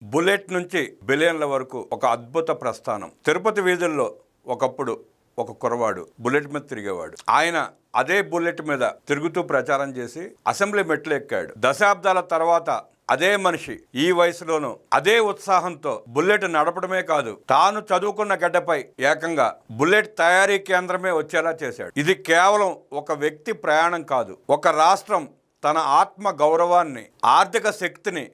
Bullet నుంచి బిలియన్ల వరకు ఒక అద్భుత ప్రస్థానం. తిరుపతి వీధుల్లో ఒకప్పుడు ఒక కురవాడు బుల్లెట్ మీద తిరిగేవాడు. ఆయన అదే బుల్లెట్ మీద తిరుగుతూ ప్రచారం చేసి అసెంబ్లీ మెట్లు ఎక్కాడు. దశాబ్దాల తర్వాత అదే మనిషి ఈ వయసులోనూ అదే ఉత్సాహంతో బుల్లెట్ నడపడమే కాదు, తాను చదువుకున్న గడ్డపై ఏకంగా బుల్లెట్ తయారీ కేంద్రమే వచ్చేలా చేశాడు. ఇది కేవలం ఒక వ్యక్తి ప్రయాణం కాదు, ఒక రాష్ట్రం తన ఆత్మ గౌరవాన్ని, ఆర్థిక శక్తిని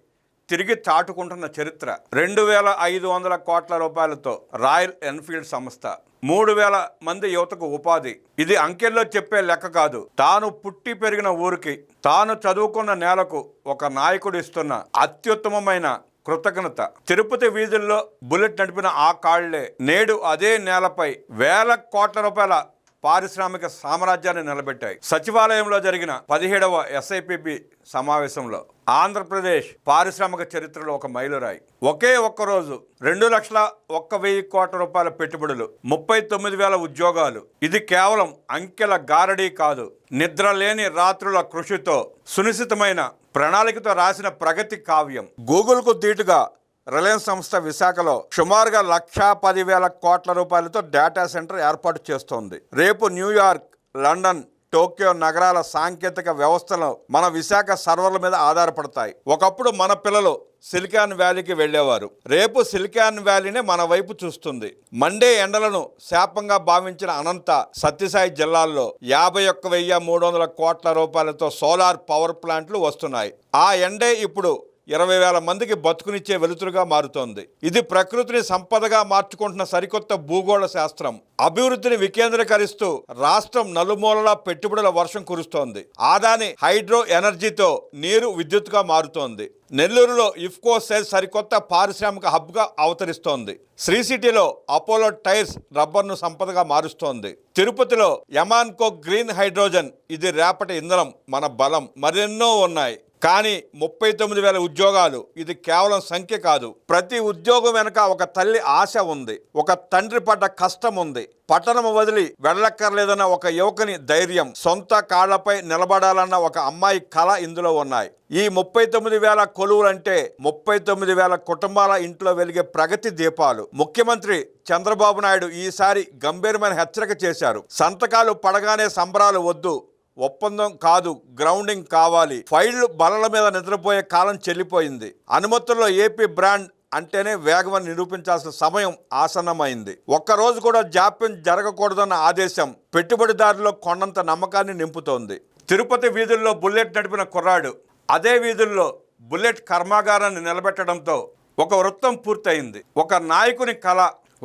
తిరిగి చాటుకుంటున్న చరిత్ర. 2500 కోట్ల రూపాయలతో రాయల్ ఎన్ఫీల్డ్ సంస్థ, 3000 మంది యువతకు ఉపాధి. ఇది అంకెల్లో చెప్పే లెక్క కాదు, తాను పుట్టి పెరిగిన ఊరికి, తాను చదువుకున్న నేలకు ఒక నాయకుడు ఇస్తున్న అత్యుత్తమమైన కృతజ్ఞత. తిరుపతి వీధుల్లో బుల్లెట్ నడిపిన ఆ కాళ్లే నేడు అదే నేలపై వేల కోట్ల రూపాయల పారిశ్రామిక సామ్రాజ్యాన్ని నిలబెట్టాయి. సచివాలయంలో జరిగిన 17వ SIPB సమావేశంలో ఆంధ్రప్రదేశ్ పారిశ్రామిక చరిత్రలో ఒక మైలురాయి. ఒకే ఒక్క రోజు 2,01,000 కోట్ల రూపాయల పెట్టుబడులు, 39,000 ఉద్యోగాలు. ఇది కేవలం అంకెల గారడీ కాదు, నిద్రలేని రాత్రుల కృషితో సునిశ్చితమైన ప్రణాళికతో రాసిన ప్రగతి కావ్యం. గూగుల్కు ధీటుగా రిలయన్స్ సంస్థ విశాఖలో సుమారుగా 1,10,000 కోట్ల రూపాయలతో డేటా సెంటర్ ఏర్పాటు చేస్తోంది. రేపు న్యూయార్క్, లండన్, టోక్యో నగరాల సాంకేతిక వ్యవస్థలు మన విశాఖ సర్వర్ల మీద ఆధారపడతాయి. ఒకప్పుడు మన పిల్లలు సిలికాన్ వ్యాలీకి వెళ్ళేవారు, రేపు సిలికాన్ వ్యాలీనే మన వైపు చూస్తుంది. మండే ఎండలను శాపంగా భావించిన అనంత సత్యసాయి జిల్లాల్లో 51,300 కోట్ల రూపాయలతో సోలార్ పవర్ ప్లాంట్లు వస్తున్నాయి. ఆ ఎండే ఇప్పుడు 20,000 మందికి బతుకునిచ్చే వెలుతురుగా మారుతోంది. ఇది ప్రకృతిని సంపదగా మార్చుకుంటున్న సరికొత్త భూగోళ శాస్త్రం. అభివృద్ధిని వికేంద్రీకరిస్తూ రాష్ట్రం నలుమూలలా పెట్టుబడుల వర్షం కురుస్తోంది. ఆదాని హైడ్రో ఎనర్జీతో నీరు విద్యుత్తుగా మారుతోంది. నెల్లూరులో ఇఫ్కో సెల్ సరికొత్త పారిశ్రామిక హబ్గా అవతరిస్తోంది. శ్రీ సిటీలో అపోలో టైర్స్ రబ్బర్ను సంపదగా మారుస్తోంది. తిరుపతిలో యమాన్కో గ్రీన్ హైడ్రోజన్, ఇది రేపటి ఇంధనం, మన బలం. మరెన్నో ఉన్నాయి. కానీ 39,000 ఉద్యోగాలు, ఇది కేవలం సంఖ్య కాదు. ప్రతి ఉద్యోగం వెనుక ఒక తల్లి ఆశ ఉంది, ఒక తండ్రి పడ్డ కష్టం ఉంది, పట్టణం వదిలి వెళ్ళక్కర్లేదన్న ఒక యువకుని ధైర్యం, సొంత కాళ్లపై నిలబడాలన్న ఒక అమ్మాయి కళ ఇందులో ఉన్నాయి. ఈ 39,000 కొలువులంటే 39,000 కుటుంబాల ఇంట్లో వెలిగే ప్రగతి దీపాలు. ముఖ్యమంత్రి చంద్రబాబు నాయుడు ఈసారి గంభీరమైన హెచ్చరిక చేశారు. సంతకాలు పడగానే సంబరాలు వద్దు, ఒప్పందం కాదు, గ్రౌండింగ్ కావాలి. ఫైళ్లు బలల మీద నిద్రపోయే కాలం చెల్లిపోయింది. అనుమతుల్లో ఏపీ బ్రాండ్ అంటేనే వేగమని నిరూపించాల్సిన సమయం ఆసన్నమైంది. ఒక్కరోజు కూడా జాప్యం జరగకూడదన్న ఆదేశం పెట్టుబడిదారుల్లో కొండంత నమ్మకాన్ని నింపుతోంది. తిరుపతి వీధుల్లో బుల్లెట్ నడిపిన కుర్రాడు అదే వీధుల్లో బుల్లెట్ కర్మాగారాన్ని నిలబెట్టడంతో ఒక వృత్తం పూర్తయింది. ఒక నాయకుని కళ,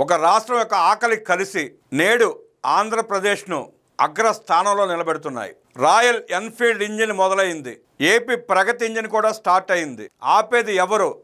ఒక రాష్ట్రం యొక్క ఆకలి కలిసి నేడు ఆంధ్రప్రదేశ్ను అగ్రస్థానంలో నిలబెడుతున్నాయి. రాయల్ ఎన్ఫీల్డ్ ఇంజిన్ మొదలైంది, ఏపీ ప్రగతి ఇంజిన్ కూడా స్టార్ట్ అయింది. ఆపేది ఎవరు?